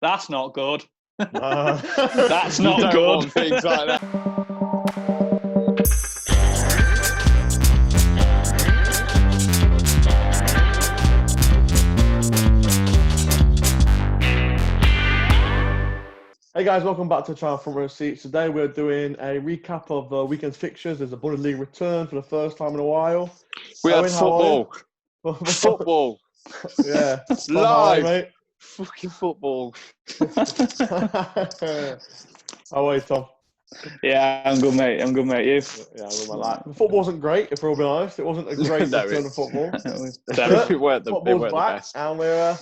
That's not good. Uh, That's not You don't good. want things like that. Hey guys, welcome back to the channel Front Row Seats. Today we're doing a recap of the weekend's fixtures. There's a Bundesliga return for the first time in a while. We had Owen, how are you? football. Yeah. Tom, how are you, Live. mate? Fucking football. How are you, Tom? Yeah, I'm good, mate. You? Yeah, I'm with my lad. The football wasn't great, if we're all being honest. It wasn't a great No, return of football. It weren't the Football's back, best. and we're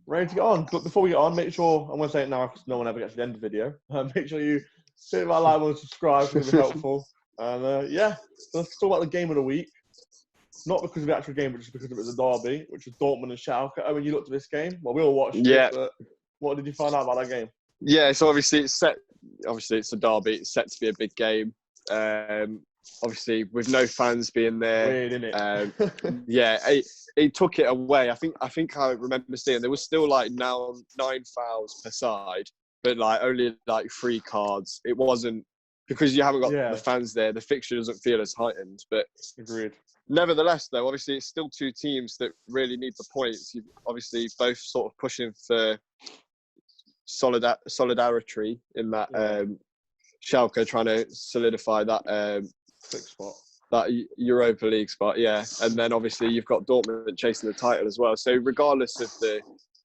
ready to get on. But before we get on, make sure, I'm going to say it now because no one ever gets to the end of the video. Make sure you hit that like and subscribe, it's going to be helpful. And yeah, let's talk about the game of the week. Not because of the actual game, but just because it was a derby, which was Dortmund and Schalke. Oh, when you looked at this game, well, we all watched it, but what did you find out about that game? Yeah, so obviously it's set. Obviously it's a derby. It's set to be a big game. Obviously with no fans being there. Weird, innit? Yeah, it took it away. I think I remember seeing there was still like now 9 fouls per side, but like only like 3 cards. It wasn't because you haven't got the fans there. The fixture doesn't feel as heightened. But agreed. Nevertheless, though, obviously it's still 2 teams that really need the points. You've obviously both sort of pushing for solidarity in that Schalke trying to solidify that spot, that Europa League spot, yeah. And then obviously you've got Dortmund chasing the title as well. So regardless of the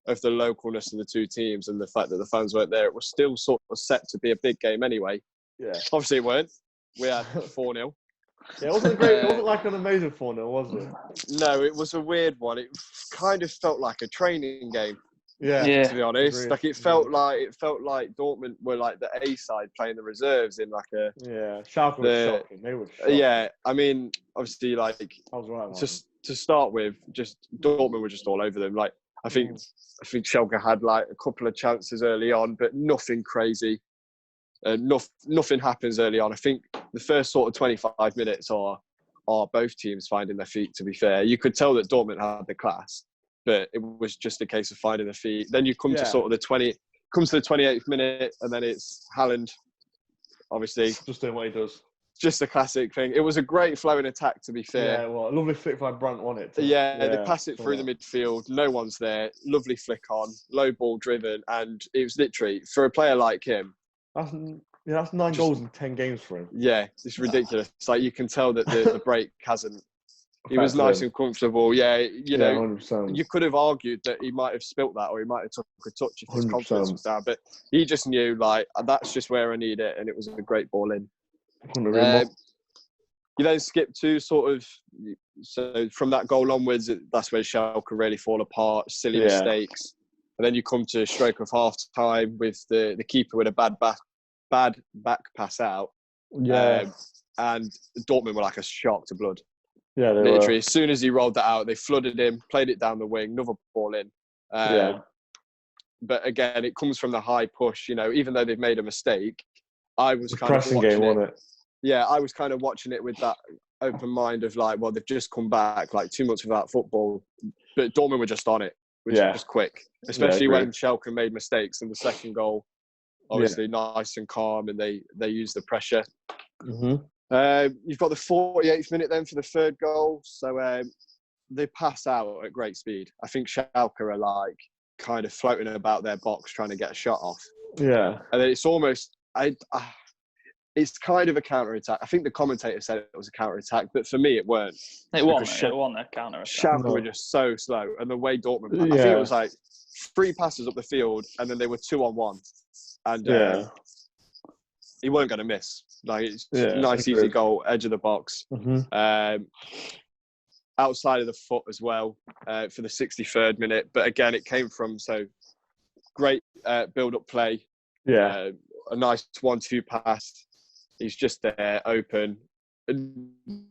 localness of the 2 teams and the fact that the fans weren't there, it was still sort of set to be a big game anyway. Yeah. Obviously it weren't. We had 4-0. Yeah, it wasn't great. It wasn't like an amazing 4-0, was it? No, it was a weird one. It kind of felt like a training game. Yeah. To be honest, Agreed. like it felt like Dortmund were like the A side playing the reserves in like a Schalke was shocking. They were shocking. Yeah, I mean, obviously, like I was right, to start with, just Dortmund were just all over them. Like I think Schalke had like a couple of chances early on, but nothing crazy. Nothing happens early on. I think the first sort of 25 minutes are both teams finding their feet. To be fair, you could tell that Dortmund had the class. But it was just a case of finding the feet. Then you come to sort of the 28th minute, and then it's Haaland, obviously. Just doing what he does. Just a classic thing. It was a great flowing attack, to be fair. Yeah, well, a lovely flick by Brandt, wasn't it? They pass it through the midfield. No one's there. Lovely flick on. Low ball driven. And it was literally, for a player like him. That's 9 goals in 10 games for him. Yeah, it's ridiculous. It's like you can tell that the break hasn't. He was nice and comfortable. Yeah, you know, 100%. you could have argued that he might have spilt that or he might have took a touch if his 100%. confidence was down. But he just knew, like, that's just where I need it. And it was a great ball in. You then skip to sort of, so from that goal onwards, that's where Schalke really fall apart. Silly mistakes. And then you come to stroke of half time with the keeper with a bad back pass out. Yeah. And Dortmund were like a shark to blood. Yeah, they literally, were. as soon as he rolled that out, they flooded him, played it down the wing, another ball in. But again, it comes from the high push. You know, even though they've made a mistake, I was kind of watching game, wasn't it? Yeah, I was kind of watching it with that open mind of like, well, they've just come back, like 2 months without football, but Dortmund were just on it, which was quick, especially when Schalke made mistakes in the second goal. Obviously, nice and calm, and they used the pressure. Mm-hmm. You've got the 48th minute then for the 3rd goal. So they pass out at great speed. I think Schalke are like kind of floating about their box trying to get a shot off. Yeah. And then it's almost, it's kind of a counter-attack. I think the commentator said it was a counter-attack, but for me it weren't. It wasn't a counter-attack. Schalke were just so slow. And the way Dortmund, I think it was like 3 passes up the field and then they were 2-on-1. And he weren't going to miss. Like it's nice, easy goal, edge of the box. Mm-hmm. Outside of the foot as well for the 63rd minute. But again, it came from great build-up play. Yeah, a nice 1-2 pass. He's just there, open. A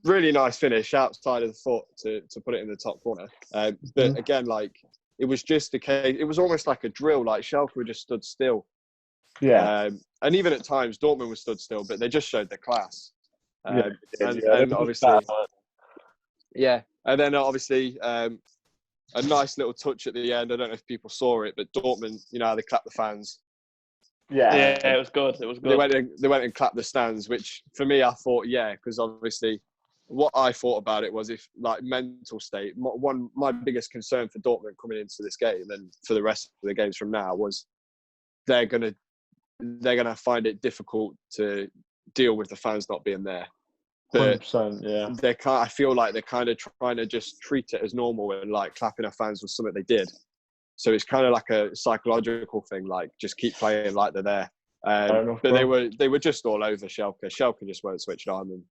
really nice finish outside of the foot to put it in the top corner. But again, like it was just a case. It was almost like a drill. Like Schalke were just stood still. Yeah. And even at times, Dortmund was stood still, but they just showed their class. And obviously, and then obviously, a nice little touch at the end. I don't know if people saw it, but Dortmund, you know how they clap the fans. Yeah, it was good. It was good. They went and clapped the stands, which for me, I thought, yeah, because obviously what I thought about it was if like mental state, my biggest concern for Dortmund coming into this game and for the rest of the games from now was they're gonna find it difficult to deal with the fans not being there. But 100%, yeah. I feel like they're kind of trying to just treat it as normal and like clapping their fans was something they did. So it's kind of like a psychological thing, like just keep playing like they're there. But they were just all over Schalke. Schalke just weren't switched on. And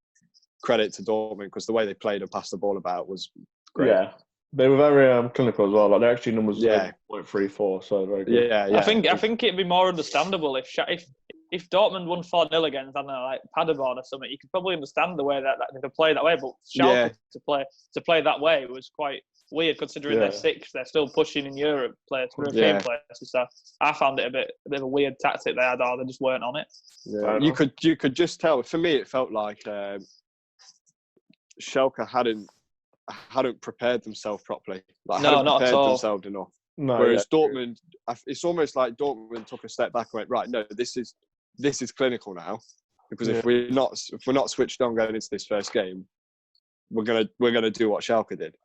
credit to Dortmund because the way they played and passed the ball about was great. Yeah, they were very clinical as well. Like their actual numbers, 0.34, so very good. Yeah. I think it'd be more understandable if Dortmund won 4-0 against, I don't know, like Paderborn or something. You could probably understand the way that they play that way. But Schalke to play that way was quite weird considering they're sixth. They're still pushing in European places. So I found it a bit of a weird tactic they had, or they just weren't on it. Yeah. You could just tell. For me, it felt like Schalke hadn't prepared themselves properly. Like, hadn't not at prepared all. themselves enough. No, Whereas Dortmund, it's almost like Dortmund took a step back and went, right, no, this is clinical now, because if we're not switched on going into this first game, we're gonna do what Schalke did.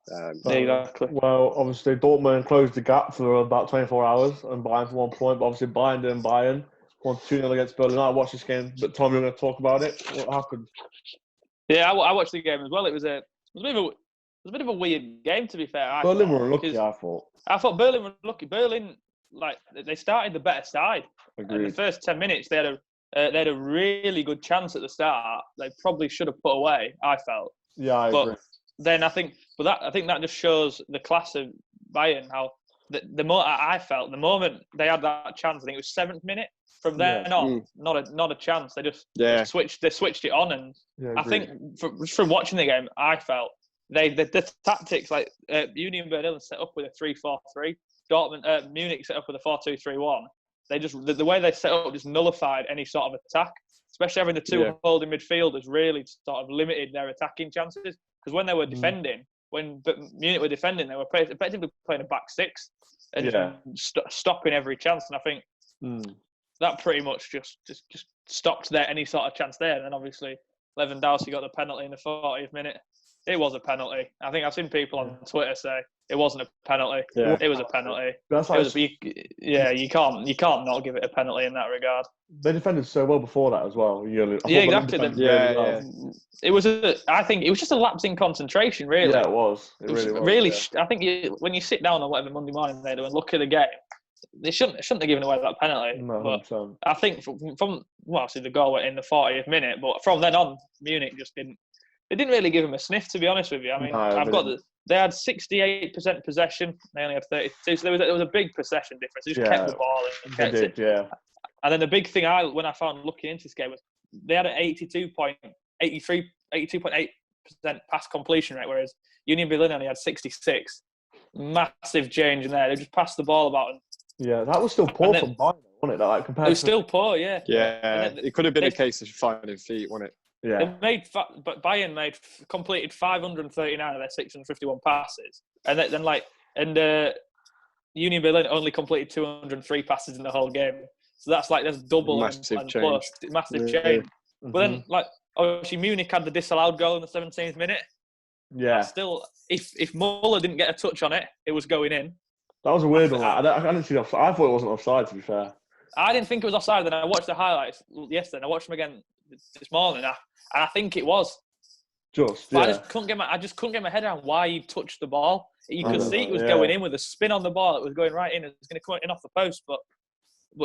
Exactly. Well, obviously Dortmund closed the gap for about 24 hours and Bayern for 1 point. But obviously Bayern didn't. Bayern won 2-0 against Berlin. I watched this game, but Tom, you're going to talk about it. What happened? Yeah, I watched the game as well. It was a bit of a weird game, to be fair. Berlin were unlucky, I thought. I thought Berlin were lucky. Berlin, like, they started the better side. Agreed. In the first 10 minutes, they had a really good chance at the start. They probably should have put away, I felt. Yeah, I agree. Then I think that just shows the class of Bayern. How I felt the moment they had that chance, I think it was 7th minute. From then on, not a chance. They just switched it on, and I think from watching the game, I felt the tactics, like Union Berlin set up with a 3-4-3, Dortmund Munich set up with a 4-2-3-1. They just the way they set up just nullified any sort of attack, especially having the two holding midfielders really sort of limited their attacking chances. Because when they were defending, when Munich were defending, they were effectively playing a back six and stopping every chance. And I think that pretty much just stopped any sort of chance there. And then obviously Lewandowski got the penalty in the 40th minute. It was a penalty. I think I've seen people on Twitter say it wasn't a penalty. Yeah. It was a penalty. You can't not give it a penalty in that regard. They defended so well before that as well. Exactly. It was I think it was just a lapse in concentration, really. Yeah, it was. It really was. Really, I think when you sit down on whatever Monday morning they do and look at the game, they shouldn't have given away that penalty. No, but I think from obviously the goal went in the 40th minute, but from then on, Munich just didn't. They didn't really give him a sniff, to be honest with you. I mean, they had 68% possession. They only had 32, so there was a big possession difference. They just kept the ball and kept it. Yeah. And then the big thing when I found looking into this game was they had an 82.8% pass completion rate, whereas Union Berlin only had 66. Massive change in there. They just passed the ball about. Yeah, that was still poor from Bayern, wasn't it? Like, it was still poor, yeah. Yeah, it could have been a case of finding feet, wasn't it? Yeah. But Bayern completed 539 of their 651 passes, and Union Berlin only completed 203 passes in the whole game. So that's double massive change. Plus, massive change. But then, obviously Munich had the disallowed goal in the 17th minute. Yeah. Still, if Muller didn't get a touch on it, it was going in. That was a weird one. I didn't see offside. I thought it wasn't offside, to be fair. I didn't think it was offside. Then I watched the highlights yesterday. And I watched them again this morning, and I think it was. I just couldn't get my head around why he touched the ball. You could see it was going in with a spin on the ball. It was going right in. It was going to come in off the post, but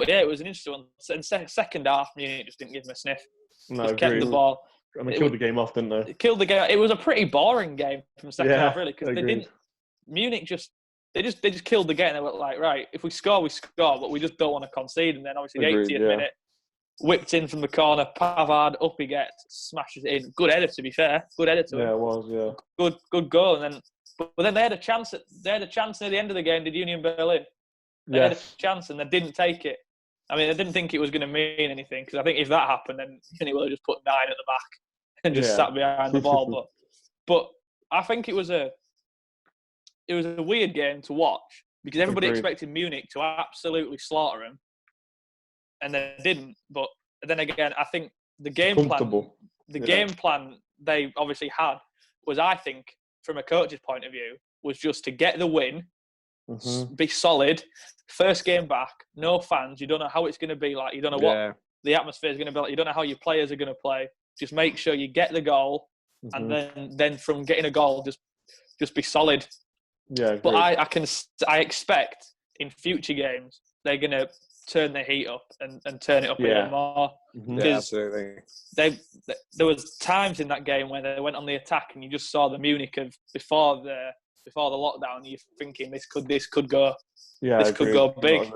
yeah, it was an interesting one. And second half, Munich just didn't give him a sniff. No, just kept the ball. I mean, killed the game off, didn't they? Killed the game. It was a pretty boring game from second half, really, because they didn't. Munich they just killed the game. They were like, right, if we score, we score, but we just don't want to concede. And then obviously the 80th minute, whipped in from the corner, Pavard, up he gets, smashes it in. Good header, to be fair. Good header to him. Yeah, it was, yeah. Good goal. And then, but then they had a chance near the end of the game, did Union Berlin. They had a chance and they didn't take it. I mean, I didn't think it was going to mean anything, because I think if that happened, then Union would have just put 9 at the back and just sat behind the ball. But I think it was it was a weird game to watch because everybody Agreed. expected Munich to absolutely slaughter them, and they didn't. But then again, I think the game plan they obviously had was, I think, from a coach's point of view, was just to get the win, be solid. First game back, no fans. You don't know how it's going to be like. You don't know what the atmosphere is going to be like. You don't know how your players are going to play. Just make sure you get the goal, and then from getting a goal, just be solid. Yeah, but I expect in future games they're going to turn the heat up and turn it up even more. Yeah, absolutely. There was times in that game when they went on the attack, and you just saw the Munich of before the lockdown. You're thinking this could go could go big.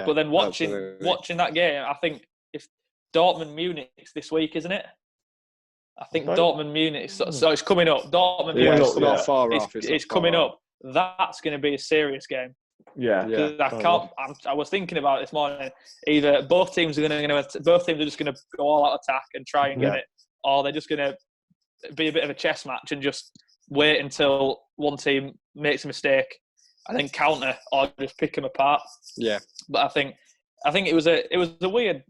But then watching that game, I think if Dortmund Munich's this week, isn't it? I think Dortmund Munich. So it's coming up. Dortmund Munich. It's not far off. It's coming up. That's going to be a serious game. Yeah. I was thinking about it this morning. Either both teams are just going to go all out attack and try and get it, or they're just going to be a bit of a chess match and just wait until one team makes a mistake and then counter, or just pick them apart. Yeah. But I think it was a weird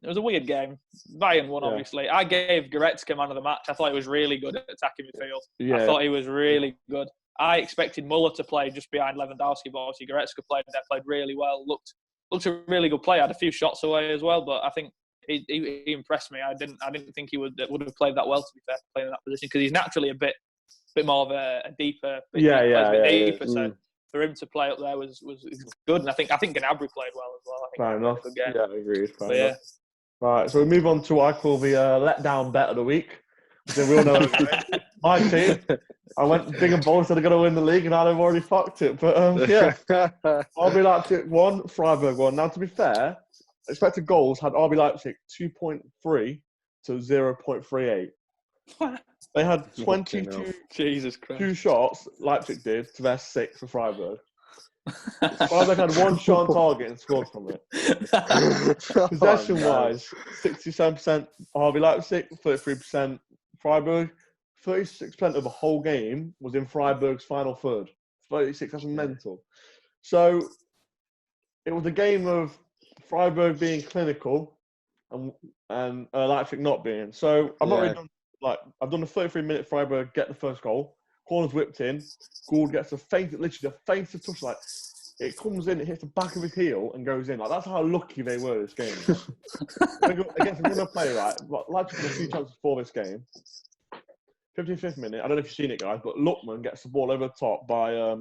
game. Bayern won, obviously. I gave Goretzka man of the match. I thought he was really good at attacking midfield. I thought he was really good. I expected Muller to play just behind Lewandowski, but obviously Goretzka played really well. Looked a really good player. Had a few shots away as well, but I think he impressed me. I didn't think he would have played that well, to be fair, playing in that position, because he's naturally a bit more of a deeper. So for him to play up there was good, and I think Gnabry played well as well. Fair enough. Yeah, I agree. Yeah. Right, so we move on to what I call the letdown bet of the week. So we all know my team. I went big and bold, said they're going to win the league, and I've already fucked it. But RB Leipzig 1, Freiburg 1. Now, to be fair, expected goals had RB Leipzig 2.3 to 0.38. They had 22 shots, Leipzig did, to their 6 for Freiburg. Freiburg had 1 shot on target and scored from it. Possession-wise, 67% RB Leipzig, 33% Freiburg. 36% of the whole game was in Freiburg's final third. 36, that's mental. So it was a game of Freiburg being clinical and Leipzig not being. So I've not really done, I've done a 33-minute Freiburg get the first goal. Corner's whipped in. Gould gets literally the faintest touch. Like, it comes in, it hits the back of his heel and goes in. Like, that's how lucky they were this game. Against another player, Leipzig had a few chances for this game. 55th minute, I don't know if you've seen it, guys, but Lookman gets the ball over the top by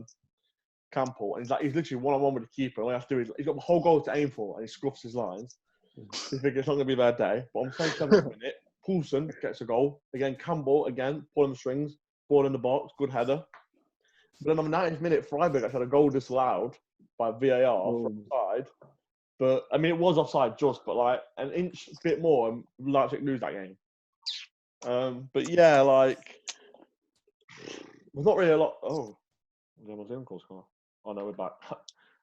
Campbell, and he's literally one-on-one with the keeper. All he has to do is, he's got the whole goal to aim for, and he scruffs his lines. You think it's not going to be their day, but on the 27th minute, Poulsen gets a goal. Again, Campbell, pulling the strings, ball in the box, good header. But then on the 90th minute, Freiburg actually had a goal disallowed by VAR from offside. But, I mean, it was offside just, but an inch bit more, and Leipzig lose that game. But yeah, there's not really a lot. Oh, my Zoom call's gone. Oh no, we're back.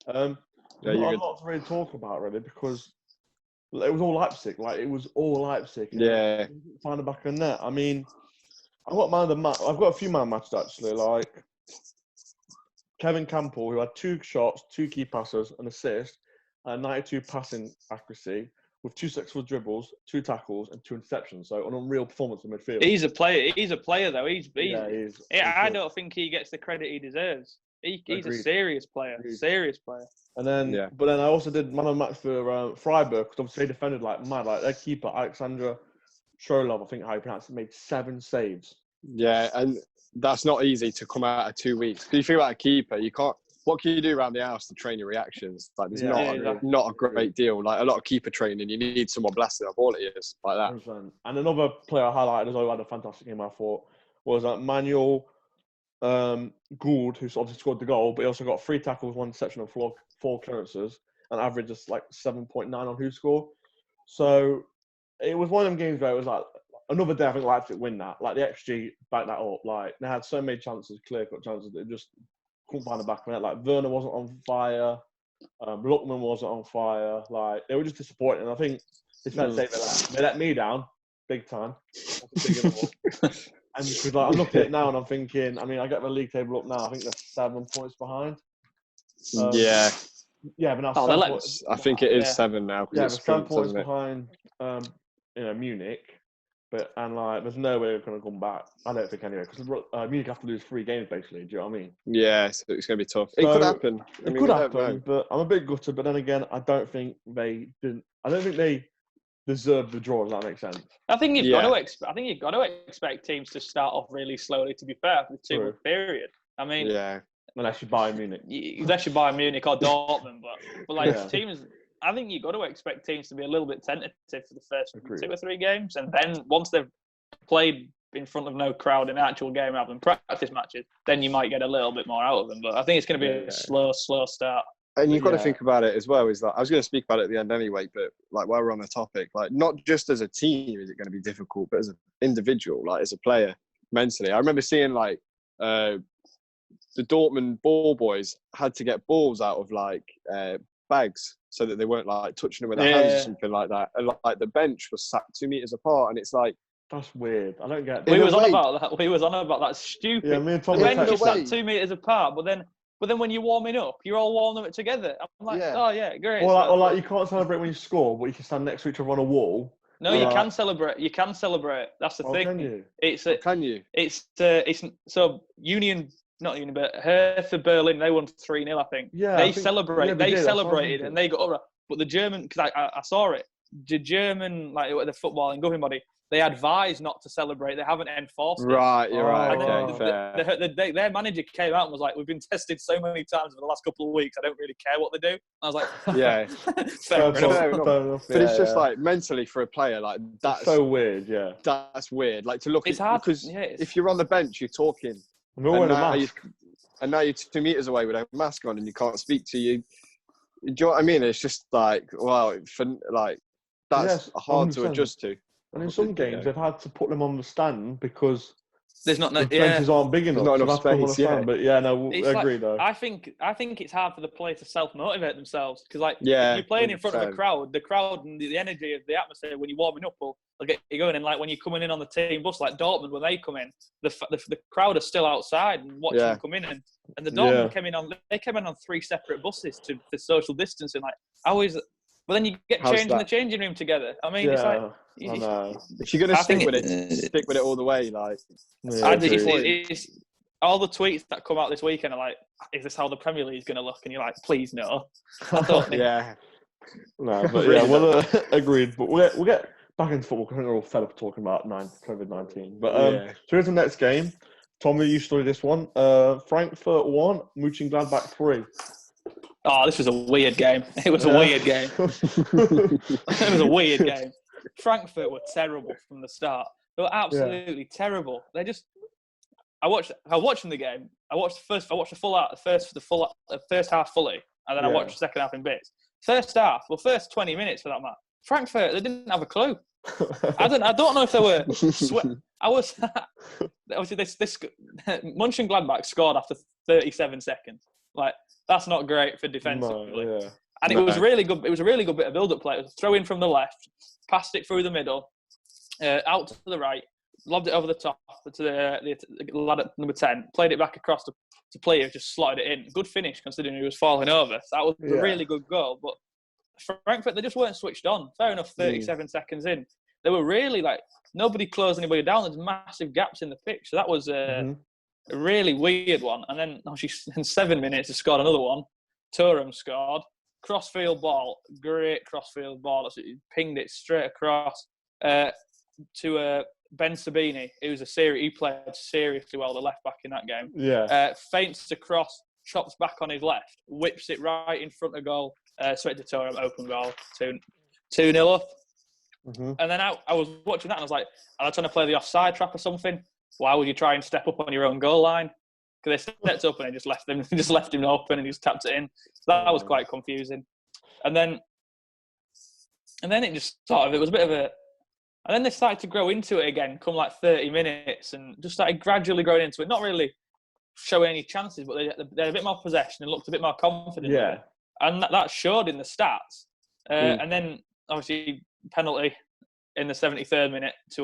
Not a lot to really talk about, really, because it was all Leipzig. It was all Leipzig. Yeah. Find the back of the net. I mean, I've got a few man matches actually. Like Kevin Campbell, who had 2 shots, 2 key passes, an assist, and 92 passing accuracy, with 2 successful dribbles, 2 tackles, and 2 interceptions. So an unreal performance in midfield. He's a player, though. I don't think he gets the credit he deserves. He's a serious player. Serious player. And then, but then I also did man of the match for Freiburg, because obviously they defended like mad. Like their keeper, Alexander Sholov, I think how you pronounce it, made 7 saves. Yeah, and that's not easy to come out of 2 weeks. If you think about a keeper, you can't. What can you do around the house to train your reactions? There's not a great deal. Like a lot of keeper training, you need someone blasted up all it is like that. 100%. And another player I highlighted as well, who had a fantastic game, I thought, was Manuel Gould, who obviously scored the goal, but he also got 3 tackles, 1 interception, and 4 clearances, and average just 7.9 on who scored. So it was one of them games where it was another day I think Leipzig win that. The XG backed that up. They had so many chances, clear-cut chances, that just couldn't find the back of it. Werner wasn't on fire. Lookman wasn't on fire. They were just disappointing. And I think it's fair to say they let me down big time. And because like, I'm looking at it now and I'm thinking, I mean, I get the league table up now. I think they're 7 points behind. Yeah, but now I think it is 7 now. Yeah, it's they're 7 points behind, Munich. And there's no way they're going to come back. I don't think anyway, because Munich have to lose 3 games basically. Do you know what I mean? Yeah, so it's going to be tough. So, it could happen. It could happen, but I'm a bit gutted. But then again, I don't think they deserve the draw. Does that make sense? I think you've got to expect teams to start off really slowly. To be fair, for the 2-month period. I mean, unless you buy Munich, unless you buy Munich or Dortmund, but teams. I think you've got to expect teams to be a little bit tentative for the first 2 or 3 games. And then once they've played in front of no crowd in actual game rather than practice matches, then you might get a little bit more out of them. But I think it's going to be a slow start. And you've got to think about it as well. Is that I was going to speak about it at the end anyway, but like while we're on the topic, like not just as a team is it going to be difficult, but as an individual, like as a player mentally. I remember seeing like the Dortmund ball boys had to get balls out of like bags so that they weren't like touching them with their hands or something like that. And like the bench was sat 2 meters apart, and it's like that's weird. I don't get. We was on about that. Stupid. Yeah, me and Tom the bench is sat 2 meters apart, but then when you're warming up, you're all warming up together. I'm like, oh yeah, great. Or like you can't celebrate when you score, but you can stand next to each other on a wall. No, you can celebrate. You can celebrate. That's the thing. Can you? Can you? It's so Union. Not Union, but Hertha Berlin, they won 3-0, I think. Yeah, they celebrated and they got over. But the German, because I saw it, the German, like the footballing governing body, they advised not to celebrate. They haven't enforced it. Right, you're right. Okay, their manager came out and was like, "We've been tested so many times in the last couple of weeks. I don't really care what they do." I was like, "Yeah, fair enough." But it's just like mentally for a player, like that's so weird. Yeah, that's weird. Like to look it's at hard, because if you're on the bench, you're talking. And now you're 2 meters away with a mask on and you can't speak to you. Do you know what I mean? It's just like, wow, that's hard 100%. To adjust to. And in some games, they've had to put them on the stand because there's not the benches aren't big enough. There's not enough space. Yeah. But I agree though. I think it's hard for the players to self-motivate themselves because, if you're playing 100%. In front of the crowd and the energy of the atmosphere when you're warming up will get you going. And like when you're coming in on the team bus, like Dortmund, when they come in, the crowd are still outside and watching them come in. And the Dortmund came in on 3 separate buses for social distancing. Like but then you get changed in the changing room together. I mean, it's like if you're gonna stick with it all the way. Like, it's all the tweets that come out this weekend are like, "Is this how the Premier League is going to look?" And you're like, "Please no." Yeah. No, but agreed. But we'll get back into football because I think we're all fed up talking about COVID-19. But so here's the next game. Tommy, you studied this one. Frankfurt 1, Mönchengladbach 3. Oh, this was a weird game. It was a weird game. It was a weird game. Frankfurt were terrible from the start. They were absolutely terrible. They just. I watched the game. I watched the first half fully, and then I watched the second half in bits. First 20 minutes for that match. Frankfurt, they didn't have a clue. I don't know if they were. Obviously this Mönchengladbach scored after 37 seconds. Like that's not great for defensively. No, and it was really good. It was a really good bit of build-up play. It was throw in from the left, passed it through the middle, out to the right, lobbed it over the top to the lad at number 10, played it back across to player, just slotted it in. Good finish considering he was falling over. So that was a really good goal. But Frankfurt, they just weren't switched on. Fair enough, 37 seconds in. They were really nobody closed anybody down. There's massive gaps in the pitch. So that was a really weird one. And then in 7 minutes, they scored another one. Thuram scored. Crossfield ball. Great crossfield ball. He pinged it straight across to Ben Sabini, who's he played seriously well, the left back in that game. Yeah. Feints across, chops back on his left, whips it right in front of goal. Straight to Thuram, open goal, 2-0 up. Mm-hmm. And then I was watching that and I was like, are they trying to play the offside trap or something? Why would you try and step up on your own goal line? Because they stepped up and they just left him open and he just tapped it in. So that was quite confusing. And then it just it was a bit of a. And then they started to grow into it again, come 30 minutes, and just started gradually growing into it. Not really showing any chances, but they had a bit more possession and looked a bit more confident. Yeah. And that showed in the stats. And then, obviously, penalty in the 73rd minute to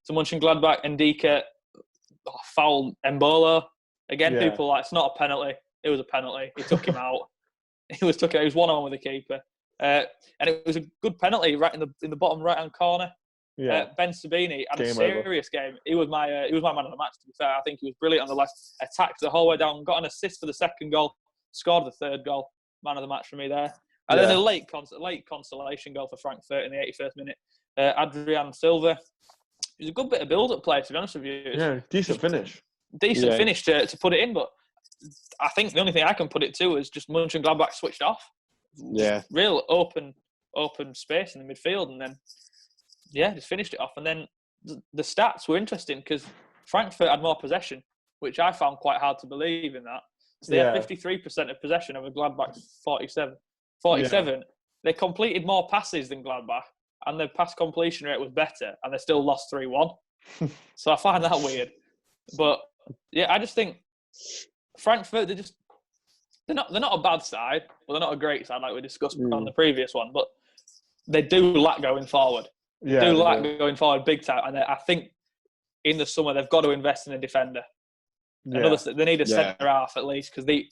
Mönchengladbach. And Ndika fouled Embolo. Again, people were like, it's not a penalty. It was a penalty. He took him out. He was 1-on-1 with the keeper. And it was a good penalty right in the bottom right-hand corner. Yeah. Ben Sabini had a serious game. He was my man of the match, to be fair. I think he was brilliant on the left. Attacked the whole way down. Got an assist for the second goal. Scored the third goal. Man of the match for me there. And then a late consolation goal for Frankfurt in the 81st minute. Adrian Silva. It was a good bit of build-up play, to be honest with you. Decent finish. Decent finish to put it in, but I think the only thing I can put it to is just Mönchengladbach switched off. Yeah. Real open space in the midfield, and then just finished it off. And then the stats were interesting because Frankfurt had more possession, which I found quite hard to believe in that. So they had 53% of possession over Gladbach's 47. They completed more passes than Gladbach, and their pass completion rate was better, and they still lost 3-1. So I find that weird. But I just think Frankfurt, they're not a bad side, but they're not a great side like we discussed on the previous one. But they do lack going forward. Going forward big time. And I think in the summer they've got to invest in a defender. They need a centre half at least, because they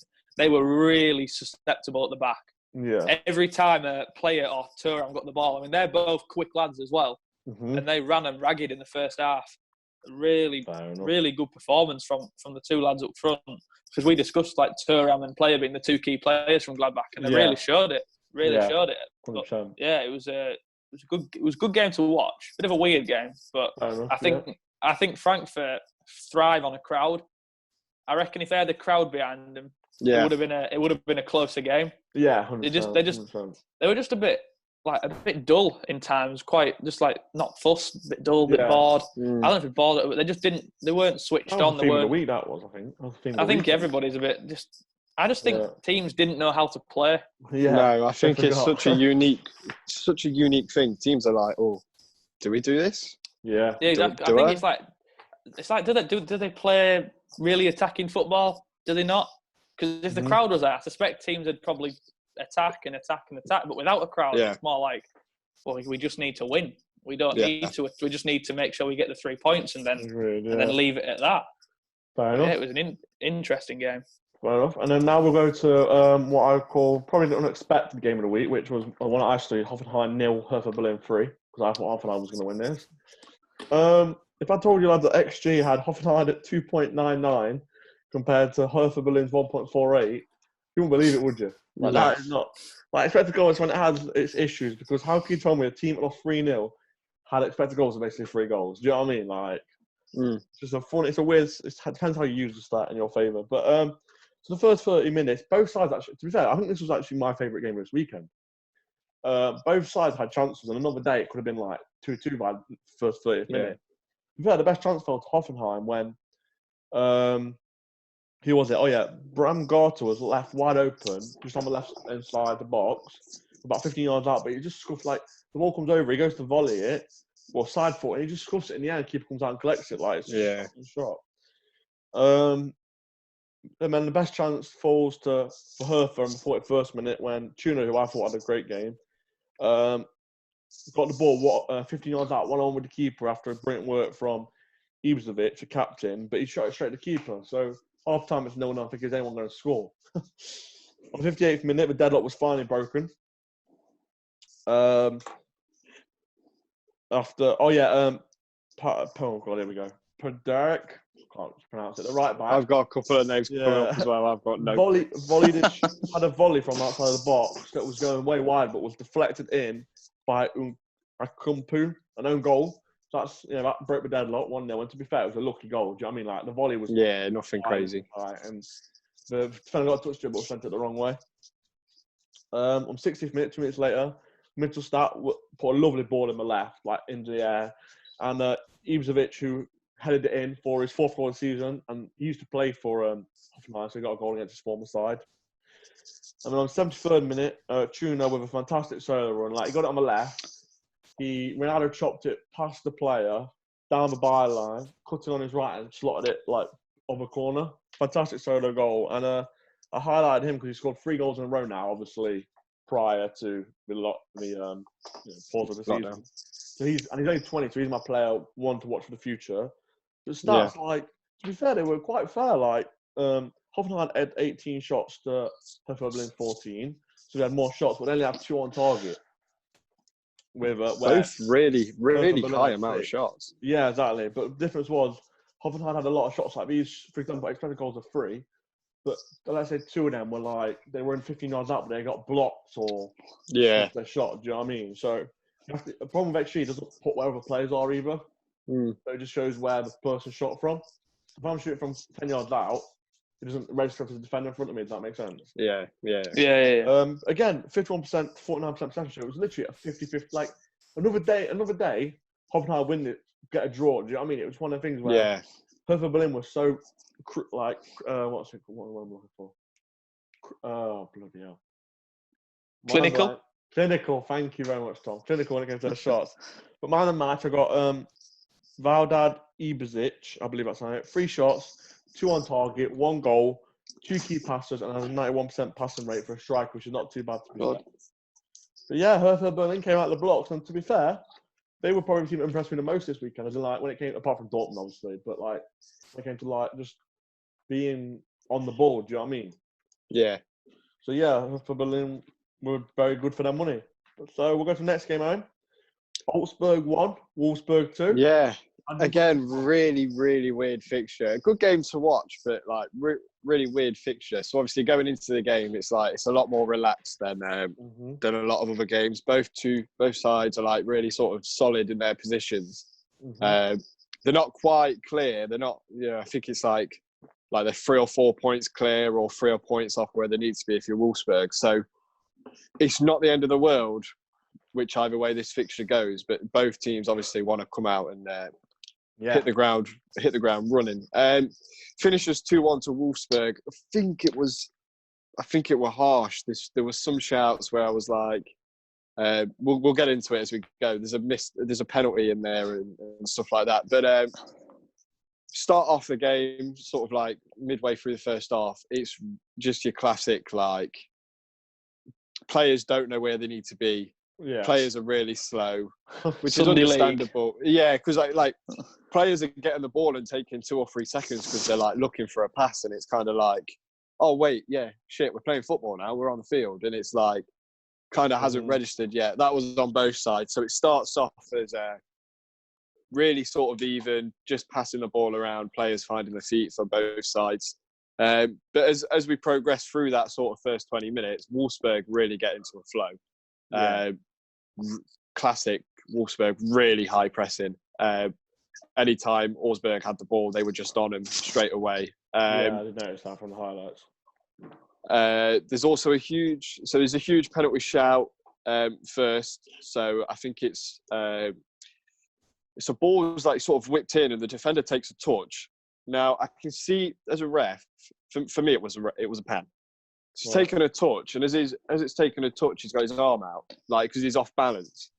were really susceptible at the back. Yeah. Every time a player or Thuram got the ball, I mean, they're both quick lads as well, and they ran them ragged in the first half. Really good performance from the two lads up front, because we discussed like Thuram and Player being the two key players from Gladbach, and they really showed it. Showed it. But, it was a good game to watch. Bit of a weird game, but I think Frankfurt thrive on a crowd. I reckon if they had the crowd behind them, it would have been a closer game. Yeah, 100%, they were just a bit dull in times, quite just like not fussed, a bit dull, a bit bored. I don't know if it's bored, but they weren't switched on. That was the week, that was, I think everybody's a bit just. I just think teams didn't know how to play. Yeah, no, I think it's such a unique thing. Teams are like, oh, do we do this? Yeah, exactly. I think it's like do they play really attacking football? Do they not? Because if the crowd was there, I suspect teams would probably attack. But without a crowd, it's more like, well, we just need to win. We don't need to. We just need to make sure we get the 3 points and then leave it at that. Fair enough. It was an interesting game. Fair enough. And then now we'll go to what I call probably the unexpected game of the week, which was one I studied, Hoffenheim 0, Hertha Berlin 3, because I thought Hoffenheim was going to win this. If I told you like the XG had Hoffenheim at 2.99 compared to Hertha Berlin's 1.48, you wouldn't believe it, would you? That is not expected goals when it has its issues, because how can you tell me a team that lost 3-0 had expected goals of basically 3 goals? Do you know what I mean? Like, it's just it's a weird. It depends how you use the stat in your favour. But so the first 30 minutes, both sides actually. To be fair, I think this was actually my favourite game of this weekend. Both sides had chances, and another day it could have been like 2-2 by the first 30th minute. To be fair, the best chance fell to Hoffenheim when who was it? Oh yeah, Bram Garter was left wide open, just on the left inside the box, about 15 yards out. But he just scuffed, like, the ball comes over, he goes to volley it, or side foot, and he just scuffs it in the air. And keeper comes out and collects it, like it's a shot. And then the best chance falls for Hertha in the 41st minute when Tuna, who I thought had a great game, got the ball 15 yards out, one on with the keeper after a brilliant work from Ibisevic, the captain, but he shot it straight to the keeper. So half time it's 0-0. I think is anyone going to score. On the 58th minute, the deadlock was finally broken. Oh God, here we go. Derek, can't pronounce it. The right back. I've got a couple of names coming up as well. I've got no. Had a volley from outside of the box that was going way wide, but was deflected in by Akumpu, an own goal. So that's, that broke the deadlock 1-0. And to be fair, it was a lucky goal. Do you know what I mean? Like, the volley was nothing crazy. Right, and the defender got touched it, but sent it the wrong way. On 60th minute, 2 minutes later, Mittelstadt put a lovely ball in the left, like into the air, and Ibisevic, who headed it in for his 4th goal of the season, and he used to play for Hoffenheim, so he got a goal against his former side. And then on 73rd minute, Tuna with a fantastic solo run, like he got it on the left. Ronaldo chopped it past the player, down the byline, cut it on his right and slotted it like over corner. Fantastic solo goal. And I highlighted him because he scored 3 goals in a row now, obviously, prior to the pause of the season. So he's only 20, so he's my player one to watch for the future. But stats like to be fair, they were quite fair. Like, Hoffenheim had 18 shots to Hertha Berlin 14, so they had more shots, but they only have 2 on target. With both really high amount of 6. shots. Yeah, exactly. But the difference was Hoffenheim had a lot of shots like these. For example, expected goals are 3, but let's say 2 of them were like they were in 15 yards out, but they got blocked or Yeah, their shot. Do you know what I mean? So the problem with XG doesn't put where other players are either. So it just shows where the person shot from. If I'm shooting from 10 yards out, it doesn't register as a defender in front of me. Does that make sense? yeah. Again, 51%, 49% percentage. It was literally a 50-50. Like another day, Hoffenheim win it, get a draw. Do you know what I mean? It was one of the things where Hertha Berlin was so what's it? What am I looking for? Oh bloody hell! Clinical. Thank you very much, Tom. Clinical when it comes to the shots. But man of the match, I got Valdad Ibezic, I believe that's right. 3 shots, 2 on target, 1 goal, 2 key passes, and has a 91% passing rate for a striker, which is not too bad to be fair. But yeah, Hertha Berlin came out of the blocks, and to be fair, they were probably the team that impressed me the most this weekend. As in, like when it came, apart from Dortmund, obviously, but like when it came to like just being on the ball. Do you know what I mean? Yeah. So yeah, Hertha Berlin were very good for their money. So we'll go to the next game, home. Augsburg 1, Wolfsburg 2. Yeah. Again, really weird fixture. Good game to watch, but like really weird fixture. So obviously going into the game, it's like it's a lot more relaxed than a lot of other games. Both sides are like really sort of solid in their positions. They're not quite clear. They're not. I think it's like they're 3 or 4 points clear or 3 or 4 points off where they need to be if you're Wolfsburg. So it's not the end of the world, which either way this fixture goes. But both teams obviously want to come out and hit the ground running. Finishes 2-1 to Wolfsburg. I think it was harsh. There was some shouts where I was like, we'll get into it as we go. There's a penalty in there and stuff like that. But start off the game sort of like midway through the first half. It's just your classic like players don't know where they need to be. Yeah. Players are really slow, which is understandable. Yeah, because like players are getting the ball and taking 2 or 3 seconds because they're like looking for a pass, and it's kind of like, oh wait, yeah, shit, we're playing football now. We're on the field, and it's like kind of hasn't registered yet. That was on both sides, so it starts off as really sort of even, just passing the ball around, players finding their feet for both sides. But as we progress through that sort of first 20 minutes, Wolfsburg really get into a flow. Yeah. Classic Wolfsburg, really high pressing. Anytime Augsburg had the ball, they were just on him straight away. I did notice that from the highlights. There's also a huge penalty shout first. So I think it's a ball was like sort of whipped in, and the defender takes a touch. Now I can see as a ref, for me it was a pen. He's taken a touch, and as it's taken a touch, he's got his arm out, like because he's off balance.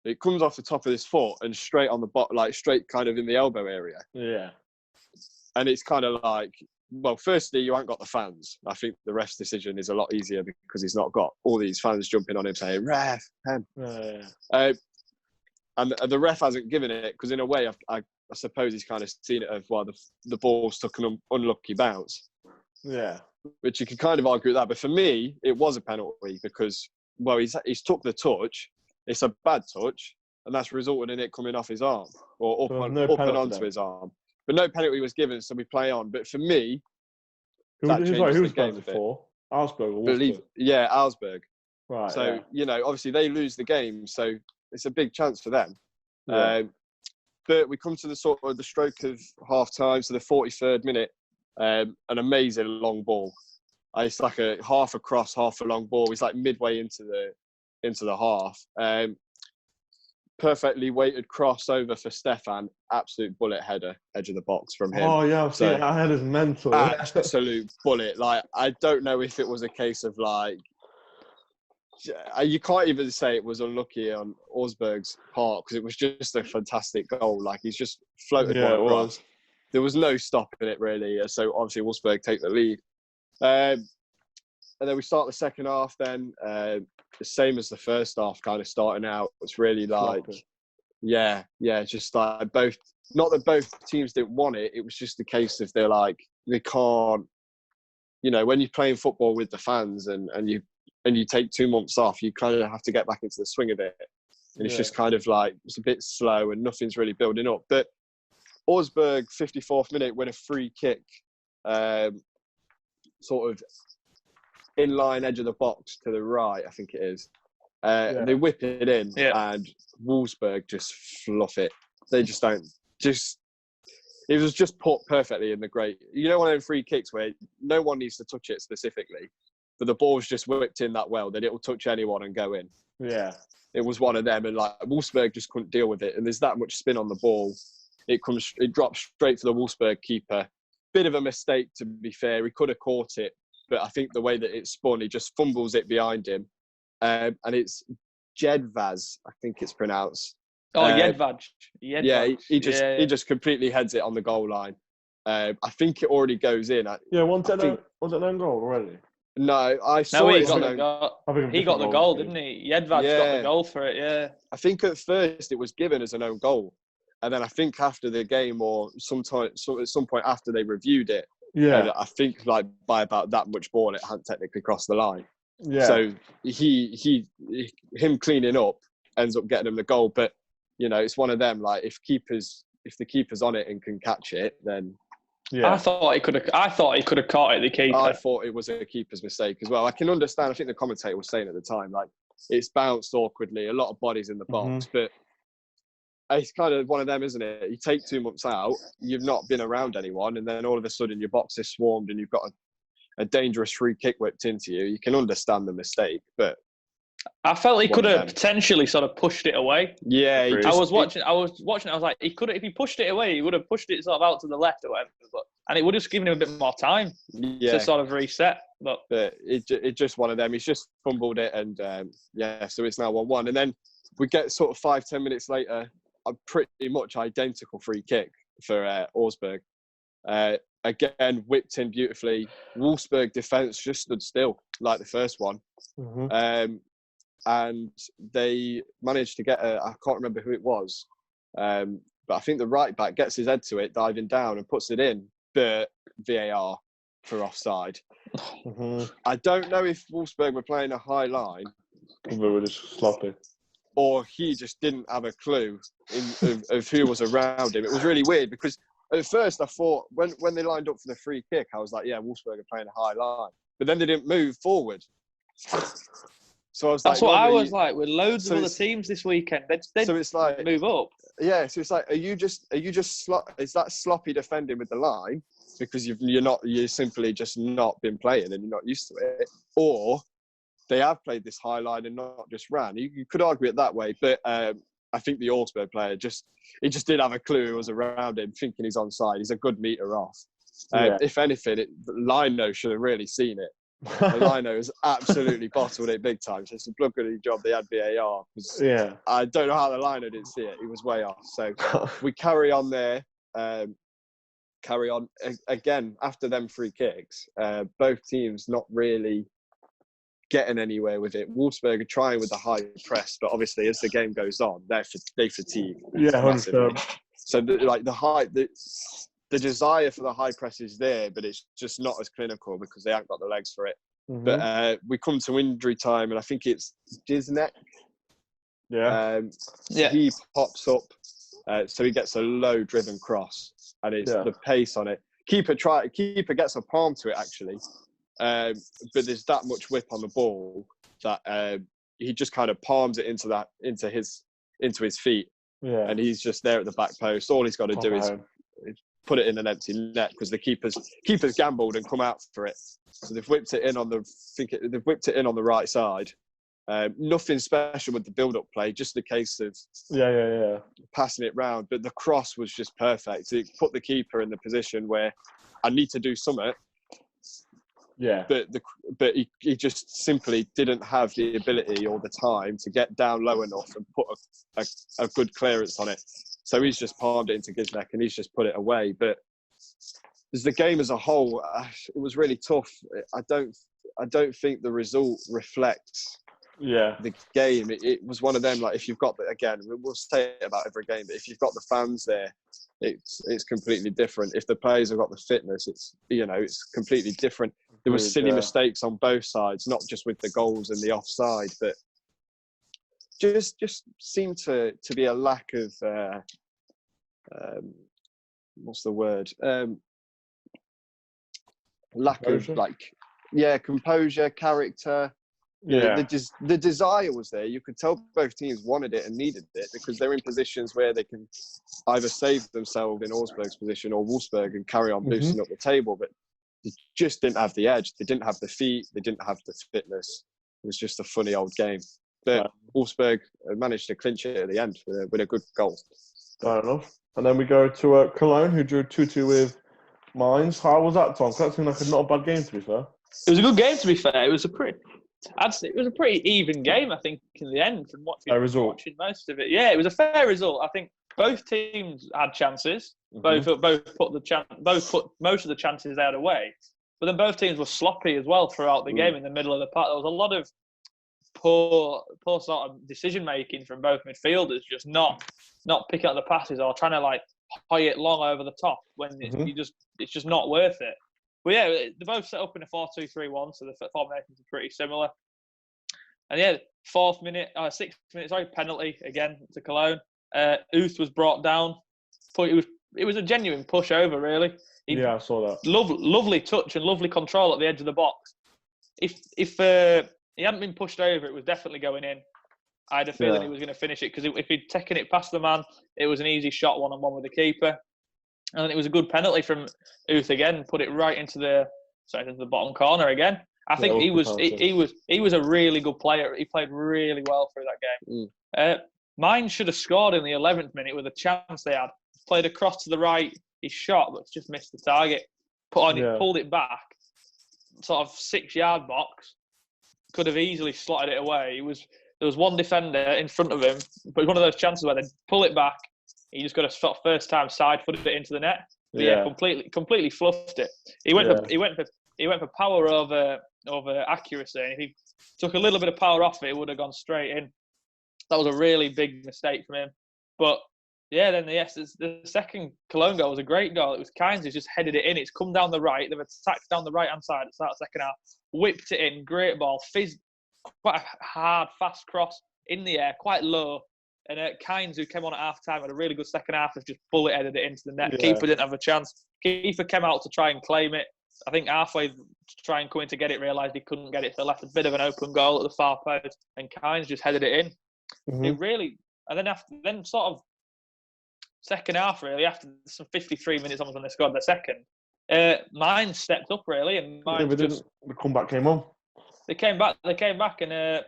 It comes off the top of his foot and straight on the bottom, like straight kind of in the elbow area. Yeah. And it's kind of like, well, firstly, you haven't got the fans. I think the ref's decision is a lot easier because he's not got all these fans jumping on him saying, ref, pen. And the ref hasn't given it because in a way, I suppose he's kind of seen it of, well, the ball's took an unlucky bounce. Yeah. Which you can kind of argue with that. But for me, it was a penalty because, well, he's took the touch. It's a bad touch, and that's resulted in it coming off his arm or up and onto his arm. But no penalty was given, so we play on. But for me, who was the game for? Augsburg or Wolfsburg? Yeah, Augsburg. Right. So, obviously they lose the game, so it's a big chance for them. Yeah. But we come to the sort of the stroke of half time, so the 43rd minute, an amazing long ball. It's like a half a cross, half a long ball. It's like midway into the half. Perfectly weighted crossover for Stefan. Absolute bullet header, edge of the box from him. Oh yeah, I've seen it. That header's mental. Absolute bullet. Like, I don't know if it was a case of like, you can't even say it was unlucky on Augsburg's part because it was just a fantastic goal. Like, he's just floated one across. There was no stopping it really. So obviously Wolfsburg take the lead. And then we start the second half then, the same as the first half kind of starting out. It's really like, Yeah, just like both. Not that both teams didn't want it. It was just a case of they're like they can't. You know, when you're playing football with the fans and you take 2 months off, you kind of have to get back into the swing of it. And it's just kind of like it's a bit slow and nothing's really building up. But Augsburg, 54th minute, win a free kick, sort of in-line edge of the box to the right, I think it is. They whip it in, and Wolfsburg just fluff it. They just don't. It was just put perfectly in the great. You know, one of them free kicks where no one needs to touch it specifically, but the ball's just whipped in that well that it'll touch anyone and go in. Yeah. It was one of them, and like Wolfsburg just couldn't deal with it. And there's that much spin on the ball. It drops straight to the Wolfsburg keeper. Bit of a mistake, to be fair. He could have caught it, but I think the way that it spun, he just fumbles it behind him. And it's Jedvaz, I think it's pronounced. Oh, Jedvaz. Yeah, he just completely heads it on the goal line. I think it already goes in. Was it an own goal already? No, I saw it. He got the goal, didn't he? Jedvaz got the goal for it, yeah. I think at first it was given as an own goal. And then I think after the game or at some point after they reviewed it, I think like by about that much ball, it hadn't technically crossed the line. Yeah. So him cleaning up ends up getting him the goal. But, you know, it's one of them, like if the keeper's on it and can catch it, then... Yeah. I thought he could have caught it, the keeper. I thought it was a keeper's mistake as well. I can understand, I think the commentator was saying at the time, like, it's bounced awkwardly, a lot of bodies in the box, but it's kind of one of them, isn't it? You take 2 months out, you've not been around anyone, and then all of a sudden your box is swarmed and you've got a dangerous free kick whipped into you. You can understand the mistake, but... I felt he could have potentially sort of pushed it away. Yeah, I was watching. I was like, he could have, if he pushed it away, he would have pushed it sort of out to the left or whatever, and it would have just given him a bit more time to sort of reset. But it's just one of them. He's just fumbled it, and so it's now 1-1. And then we get sort of 5-10 minutes later, a pretty much identical free kick for Augsburg. Again, whipped in beautifully. Wolfsburg defence just stood still like the first one. And they managed to get I can't remember who it was, but I think the right back gets his head to it, diving down and puts it in, but VAR for offside. I don't know if Wolfsburg were playing a high line. They were just sloppy. Or he just didn't have a clue of who was around him. It was really weird because at first I thought when they lined up for the free kick, I was like, yeah, Wolfsburg are playing a high line. But then they didn't move forward. So I was That's what I was like with loads of other teams this weekend. They'd so it's like move up. Yeah, so it's like, is that sloppy defending with the line because you're simply just not been playing and you're not used to it, or they have played this high line and not just ran. You could argue it that way, but I think the Augsburg player just didn't have a clue who was around him, thinking he's onside. He's a good metre off. If anything, Lino should have really seen it. Lino has absolutely bottled it big time. So it's a bloody job they had VAR. I don't know how the Lino didn't see it. He was way off. So we carry on there. Again after them free kicks. Both teams not really getting anywhere with it. Wolfsburg are trying with the high press, but obviously as the game goes on, they fatigue. Massively. So the desire for the high press is there, but it's just not as clinical because they haven't got the legs for it. But we come to injury time, and I think it's Disnek. He pops up, so he gets a low driven cross, and it's the pace on it. Keeper gets a palm to it actually, but there's that much whip on the ball that he just kind of palms it into his feet, and he's just there at the back post. All he's got to do is put it in an empty net because the keeper's gambled and come out for it. So they've whipped it in on the right side. Nothing special with the build-up play, just a case of passing it round. But the cross was just perfect. It put the keeper in the position where I need to do something. Yeah. But he just simply didn't have the ability or the time to get down low enough and put a good clearance on it. So he's just palmed it into Gisnek and he's just put it away. But as the game as a whole, it was really tough. I don't think the result reflects the game. It was one of them, like, if you've got again, we'll say it about every game, but if you've got the fans there, it's completely different. If the players have got the fitness, it's completely different. There were silly mistakes on both sides, not just with the goals and the offside, but just seemed to be a lack of what's the word? Lack composure? Of composure, character. The desire was there. You could tell both teams wanted it and needed it, because they're in positions where they can either save themselves in Augsburg's position or Wolfsburg and carry on boosting up the table. But they just didn't have the edge. They didn't have the feet. They didn't have the fitness. It was just a funny old game. But Wolfsburg managed to clinch it at the end with a good goal. Fair enough. And then we go to Cologne, who drew 2-2 with Mainz. How was that, Tom? That seemed like not a bad game, to be fair. It was a good game, to be fair. It was a pretty even game, I think, in the end, from watching most of it. Yeah, it was a fair result. I think both teams had chances. Both put most of the chances out away. But then both teams were sloppy as well throughout the game in the middle of the park. There was a lot of poor sort of decision making from both midfielders, just not picking up the passes or trying to like hoy it long over the top when it's just not worth it. But yeah, they both set up in a 4-2-3-1, so the formations are pretty similar. And yeah, 6th minute, penalty again to Cologne. Uth was brought down. It was a genuine push over, really. I saw that. Lovely touch and lovely control at the edge of the box. If he hadn't been pushed over, it was definitely going in. I had a feeling he was going to finish it, because if he'd taken it past the man, it was an easy shot one-on-one with the keeper. And then it was a good penalty from Uth again, put it right into the bottom corner again. I think he was a really good player. He played really well through that game. Mine should have scored in the 11th minute with a chance they had. Played across to the right, he shot, but just missed the target. Pulled it back, sort of 6-yard box. Could have easily slotted it away. There was one defender in front of him, but it was one of those chances where they pull it back. He just got a sort of first time side footed it into the net. But completely fluffed it. He went for power over accuracy, and if he took a little bit of power off it would have gone straight in. That was a really big mistake from him. But yeah, then the second Cologne goal was a great goal. It was Kynes who's just headed it in. It's come down the right. They've attacked down the right hand side at the start of the second half. Whipped it in, great ball, fizzed, quite a hard, fast cross in the air, quite low. And Kynes, who came on at half time, had a really good second half, has just bullet headed it into the net. Yeah. Keeper didn't have a chance. Keeper came out to try and claim it. I think halfway to try and come in to get it, realised he couldn't get it, so left a bit of an open goal at the far post, and Kynes just headed it in. It really, and then sort of second half, really, after some 53 minutes almost when they scored their second, mine stepped up really, and the comeback came on. They came back, and it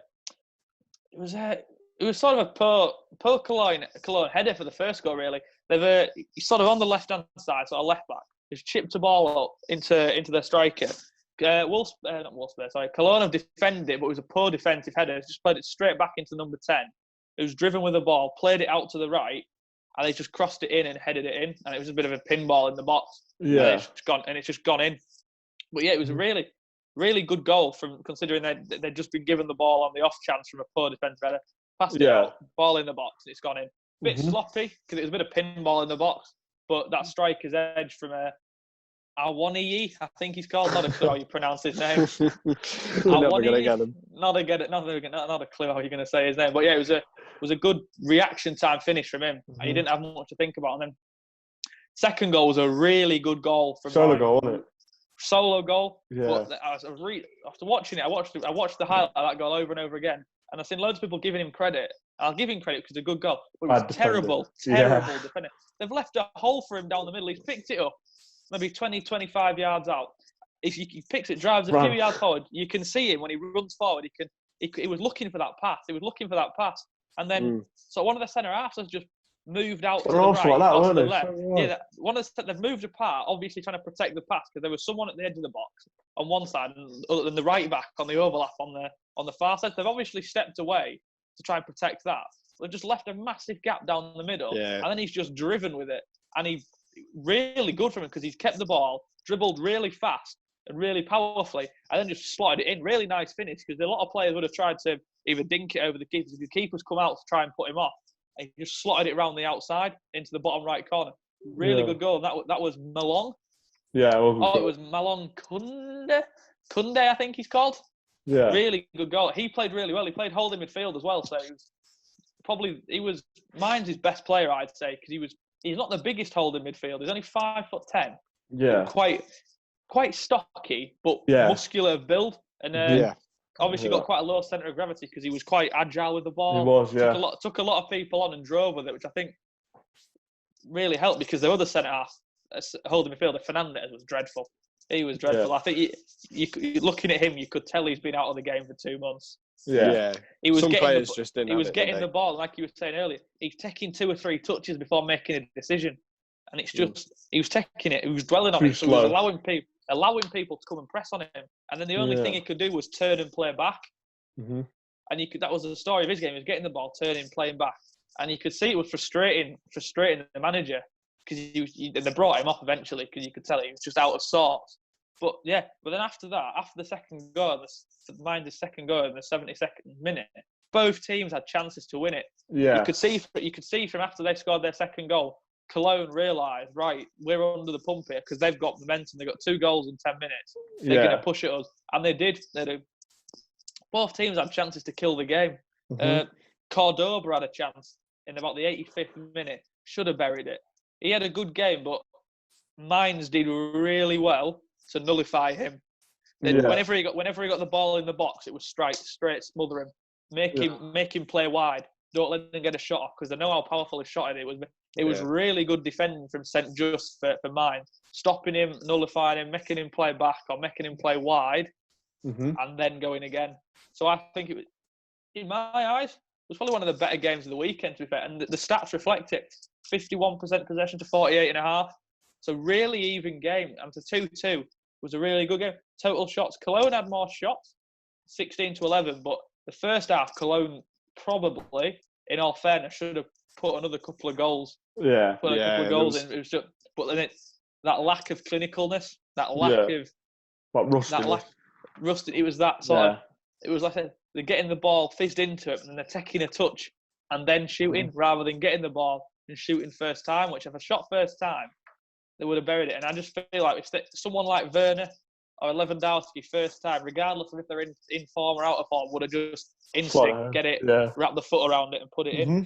was sort of a poor Cologne header for the first goal. Really, they've sort of on the left hand side, sort of left back, just chipped a ball up into their striker. Cologne have defended it, but it was a poor defensive header. Just played it straight back into number 10. It was driven with the ball, played it out to the right, and they just crossed it in and headed it in, and it was a bit of a pinball in the box. Yeah, and it's just gone in. But yeah, it was a really, really good goal from considering they'd just been given the ball on the off chance from a poor defensive header. Passed it out, ball in the box, and it's gone in. A bit sloppy because it was a bit of pinball in the box, but that striker's edge from Awoniyi, I think he's called. Not a clue how you pronounce his name. We're never gonna get him. Not a clue how you're gonna say his name. But yeah, it was a good reaction time finish from him, and he didn't have much to think about. And then second goal was a really good goal from solo goal, wasn't it? Solo goal. Yeah. But after watching it, I watched the highlight of that goal over and over again, and I've seen loads of people giving him credit. I'll give him credit because it's a good goal. But it was terrible defending. They've left a hole for him down the middle. He's picked it up, maybe 20, 25 yards out. If he picks it, drives a few yards forward, you can see him when he runs forward. He was looking for that pass. And then, so one of the centre halves has just moved out to the right, out to the left. They've moved apart, obviously trying to protect the pass because there was someone at the edge of the box on one side, and other than the right back on the overlap on the far side. They've obviously stepped away to try and protect that. They've just left a massive gap down the middle, and then he's just driven with it. And he really good for him because he's kept the ball, dribbled really fast, and really powerfully, and then just slotted it in. Really nice finish, because a lot of players would have tried to either dink it over the keepers. If the keepers come out to try and put him off, and he just slotted it around the outside into the bottom right corner. Really good goal. That was Malong. Yeah. It was Malong Kunde, I think he's called. Yeah. Really good goal. He played really well. He played holding midfield as well. So he was mine's his best player, I'd say, because he's not the biggest holding midfield. He's only 5'10". Yeah. Quite stocky, but muscular of build, and obviously got quite a low centre of gravity because he was quite agile with the ball. He was, yeah. Took a lot of people on and drove with it, which I think really helped, because the other centre half holding midfielder, Fernandez, was dreadful. He was dreadful. Yeah. I think you looking at him, you could tell he's been out of the game for 2 months. Yeah. He was Some getting players just didn't. He was getting the ball, like you were saying earlier. He's taking 2 or 3 touches before making a decision, and it's just he was taking it. He was dwelling on it, so he was allowing people to come and press on him. And then the only thing he could do was turn and play back. Mm-hmm. And that was the story of his game. He was getting the ball, turning, playing back, and you could see it was frustrating the manager, because they brought him off eventually, because you could tell he was just out of sorts. But then after that, after the second goal, the second goal in the 72nd minute, both teams had chances to win it. Yeah. You could see from after they scored their second goal, Cologne realised, right, we're under the pump here, because they've got momentum. They've got 2 goals in 10 minutes. They're going to push at us. And they did. Both teams had chances to kill the game. Mm-hmm. Cordoba had a chance in about the 85th minute. Should have buried it. He had a good game, but Mainz did really well to nullify him. Whenever he got the ball in the box, it was straight smother him, make him play wide. Don't let him get a shot off, because they know how powerful his shot it was. It was really good defending from St. Just for Mainz, stopping him, nullifying him, making him play back or making him play wide, and then going again. So I think it was, in my eyes, it was probably one of the better games of the weekend, to be fair. And the stats reflect it: 51% possession to 48.5. So really even game, and to 2-2 was a really good game. Total shots, Cologne had more shots, 16-11, but the first half, Cologne probably, in all fairness, should have put another couple of goals. Yeah. Put a couple of goals in. It was just, but then that lack of clinicalness, that lack of... But rusted. It was that sort of... It was like they're getting the ball fizzed into it, and then they're taking a touch and then shooting, rather than getting the ball and shooting first time, which if I shot first time, they would have buried it. And I just feel like if someone like Werner or Lewandowski first time, regardless of if they're in form or out of form, would have just instinct, get it, wrap the foot around it and put it in.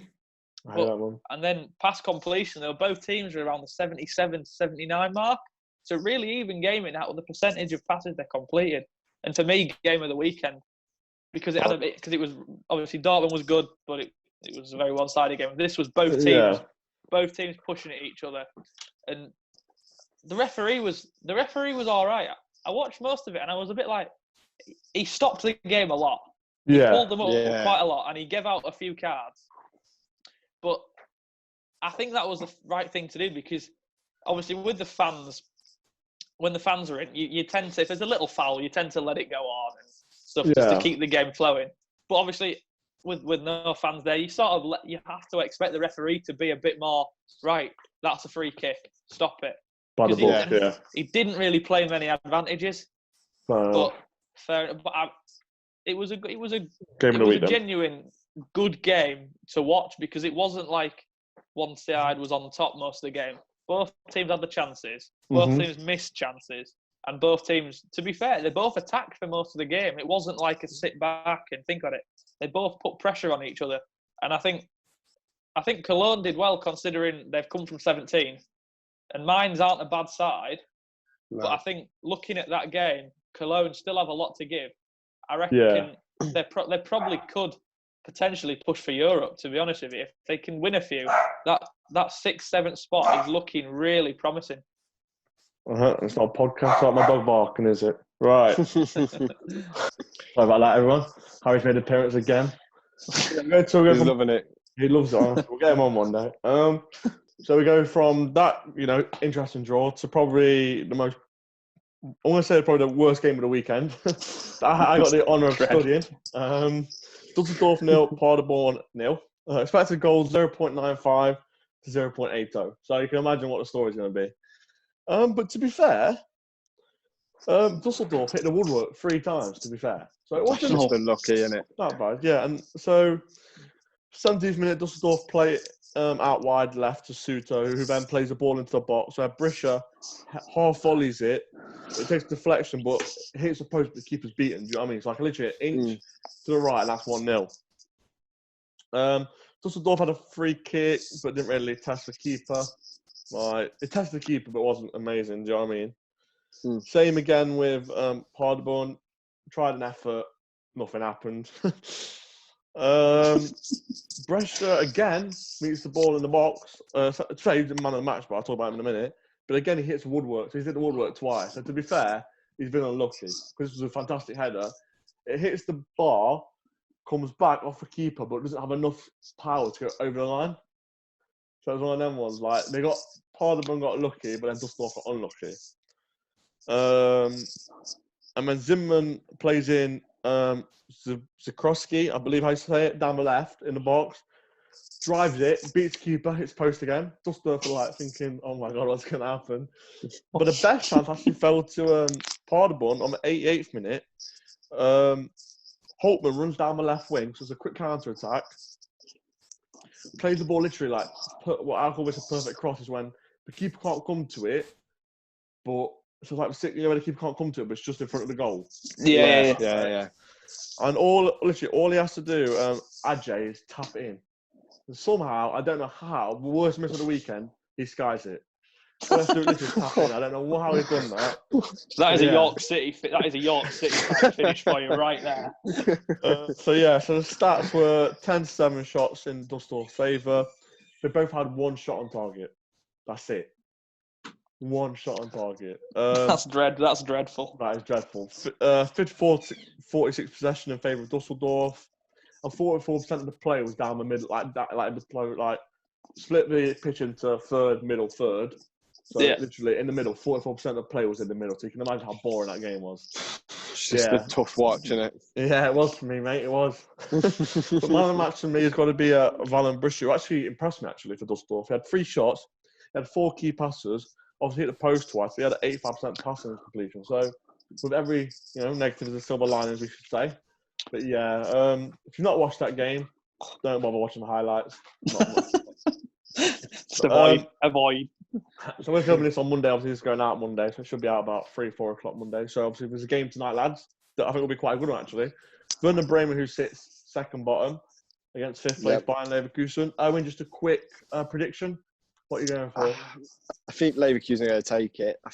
And then pass completion, both teams are around the 77 to 79 mark. So really even gaming out with the percentage of passes they completed. And for me, game of the weekend, because it was obviously Dortmund was good, but it was a very one-sided game. This was both teams pushing at each other, and the referee was all right. I watched most of it, and I was a bit like, he stopped the game a lot. He pulled them up quite a lot, and he gave out a few cards. But I think that was the right thing to do, because obviously with the fans, when the fans are in, you tend to, if there's a little foul, you tend to let it go on and stuff just to keep the game flowing. But obviously with no fans there, you have to expect the referee to be a bit more, right, that's a free kick, stop it. By the book, he didn't really play many advantages. But it was a genuine good game to watch, because it wasn't like one side was on top most of the game. Both teams had the chances. Both teams missed chances. And both teams, to be fair, they both attacked for most of the game. It wasn't like a sit back and think on it. They both put pressure on each other. And I think Cologne did well, considering they've come from 17. And Mainz aren't a bad side. No. But I think looking at that game, Cologne still have a lot to give. I reckon they probably could potentially push for Europe, to be honest with you. If they can win a few, that 6th, 7th spot is looking really promising. It's not a podcast like my dog barking, is it? Right. Sorry about that, everyone. Harry's made an appearance again. He's loving it. He loves it. We'll get him on one day. So we go from that, interesting draw to probably the most, I want to say probably the worst game of the weekend. I got the honour of studying. Dusseldorf 0, Paderborn 0. Expected goals 0.95 to 0.80. So you can imagine what the story's going to be. But to be fair, Dusseldorf hit the woodwork 3 times, to be fair. So it wasn't just unlucky, isn't it? that bad. Yeah, and so 70th minute, Dusseldorf play out wide left to Suto, who then plays the ball into the box. So Brisha half volleys it. It takes deflection, but it hits the post, but the keeper's beaten. Do you know what I mean? It's like literally an inch to the right, and that's 1-0. Dusseldorf had a free kick, but didn't really test the keeper. Like, it tested the keeper, but it wasn't amazing. Do you know what I mean? Same again with Paderborn. Tried an effort, nothing happened. Brescia again meets the ball in the box. Say he's the man of the match, but I'll talk about him in a minute. But again, he hits the woodwork. So he's hit the woodwork twice. So to be fair, he's been unlucky because this was a fantastic header. It hits the bar, comes back off the keeper, but doesn't have enough power to go over the line. So it was one of them ones. Like Paderborn got lucky, but then Dusseldorf got unlucky. And then Zimmerman plays in Zakroski, I believe how you say it, down the left in the box. Drives it, beats the keeper, hits post again. Dusseldorf are like thinking, oh my God, what's going to happen? But the best chance actually fell to Paderborn on the 88th minute. Holtman runs down the left wing, so it's a quick counter-attack. Plays the ball literally like, what I call this a perfect cross is when the keeper can't come to it, but so like the keeper can't come to it, but it's just in front of the goal. Yeah. And all he has to do, Ajay, is tap it in. And somehow, I don't know how, the worst miss of the weekend, he skies it. So let's do it, tap in. I don't know how he's done that. That is a York City finish for you right there. So the stats were 10-7 shots in Dusseldorf's favour. They both had 1 shot on target. That's it. 1 shot on target. That's dreadful. That is dreadful. 46 possession in favour of Dusseldorf, and 44% of the play was down the middle, like split the pitch into third, middle, third. So literally in the middle, 44% of the play was in the middle. So you can imagine how boring that game was. It's just a tough watch, isn't it? Yeah, it was for me, mate. It was. But man of the match for me has got to be Valen Brisha, who actually impressed me actually for Dusseldorf. He had 3 shots, he had 4 key passes. Obviously hit the post twice. He had an 85% passing completion. So with every negative is a silver lining, as we should say. But yeah, if you've not watched that game, don't bother watching the highlights. Just avoid. So we're filming this on Monday. Obviously, it's going out Monday, so it should be out about 3-4 o'clock Monday. So obviously, there's a game tonight, lads. That I think will be quite a good one actually. Werder Bremen, who sits second bottom against 5th place Bayern Leverkusen. Owen, just a quick prediction. What are you going for? I think Leverkusen are going to take it. I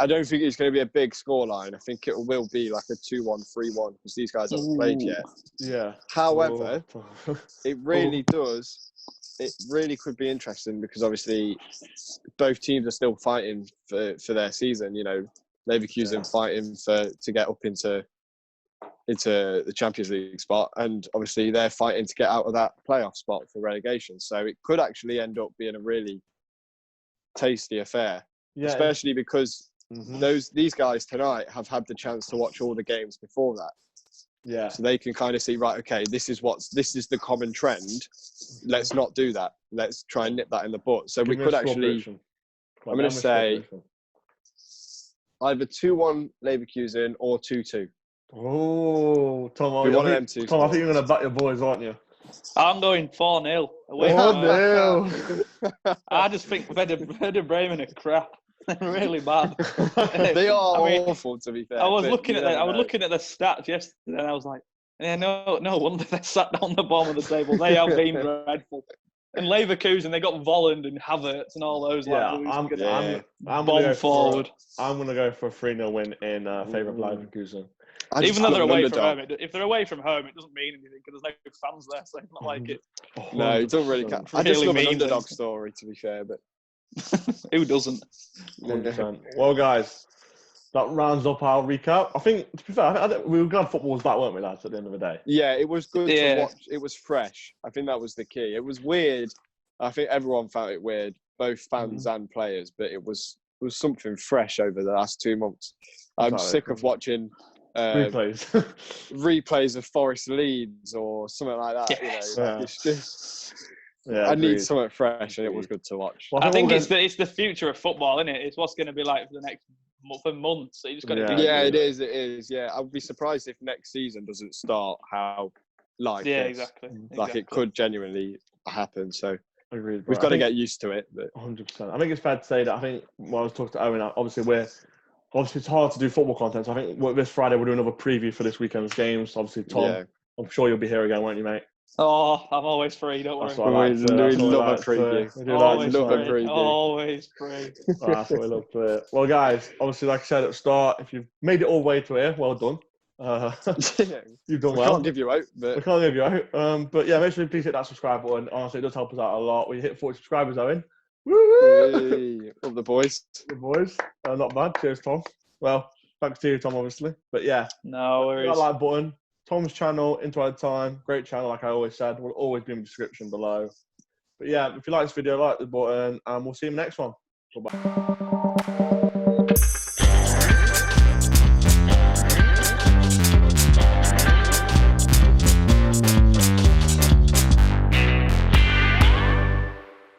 don't think it's going to be a big scoreline. I think it will be like a 2-1, 3-1 because these guys haven't played yet. Yeah. However, it really does. It really could be interesting because obviously both teams are still fighting for their season. Leverkusen fighting to get up into the Champions League spot, and obviously they're fighting to get out of that playoff spot for relegation. So it could actually end up being a really tasty affair, especially because these guys tonight have had the chance to watch all the games before that. Yeah. So they can kind of see, right, okay, this is the common trend. Let's not do that. Let's try and nip that in the butt. So we could actually, I'm going to say either 2-1 Leverkusen or 2-2. Oh, Tom, I think you're going to back your boys, aren't you? I'm going 4-0. 4-0. I just think Werder Bremen are crap. They're really bad. They are awful, to be fair. I was looking at the stats yesterday, and I was like, yeah, no wonder they sat down the bottom of the table. They have been dreadful. And Leverkusen, they got Volland and Havertz and all those. I'm going to forward. I'm going to go for a 3-0 win in favour of Leverkusen. Even though they're away from home, if they're away from home, it doesn't mean anything because there's no fans there, so it's not like it. No, it doesn't really count. I just love an underdog story, to be fair, but who doesn't? 100%. Well, guys, that rounds up our recap. I think, to be fair, we were glad football was back, weren't we, lads, at the end of the day? Yeah, it was good to watch. It was fresh. I think that was the key. It was weird. I think everyone found it weird, both fans and players, but it was something fresh over the last 2 months. I'm sick of watching replays of Forest Leeds or something like that. Yes. I need something fresh, and it was good to watch. Well, I think it's the future of football, isn't it? It's what's going to be like for the next for months. So you just got to do Yeah, it is. Yeah, I would be surprised if next season doesn't start how like this. Exactly. Like it could genuinely happen. So Agreed, we've got to get used to it. But 100%. I think it's fair to say that I think when I was talking to Owen, obviously it's hard to do football content. So I think this Friday we'll do another preview for this weekend's games. Obviously, Tom, I'm sure you'll be here again, won't you, mate? Oh, I'm always free. Don't worry. That's what I like to. We love a preview. Always free. That's what we love to hear. Well, guys, obviously, like I said at the start, if you've made it all the way to here, well done. You've done well. We can't give you out, but we can't give you out. But yeah, make sure you please hit that subscribe button. Honestly, it does help us out a lot. We hit 40 subscribers, Owen. Woo! Up the boys. Not bad. Cheers, Tom. Well, thanks to you, Tom, obviously. But yeah, no worries. Hit that like button. Tom's channel, Into Our Time, great channel, like I always said, will always be in the description below. But yeah, if you like this video, like the button, and we'll see you in the next one. Bye-bye.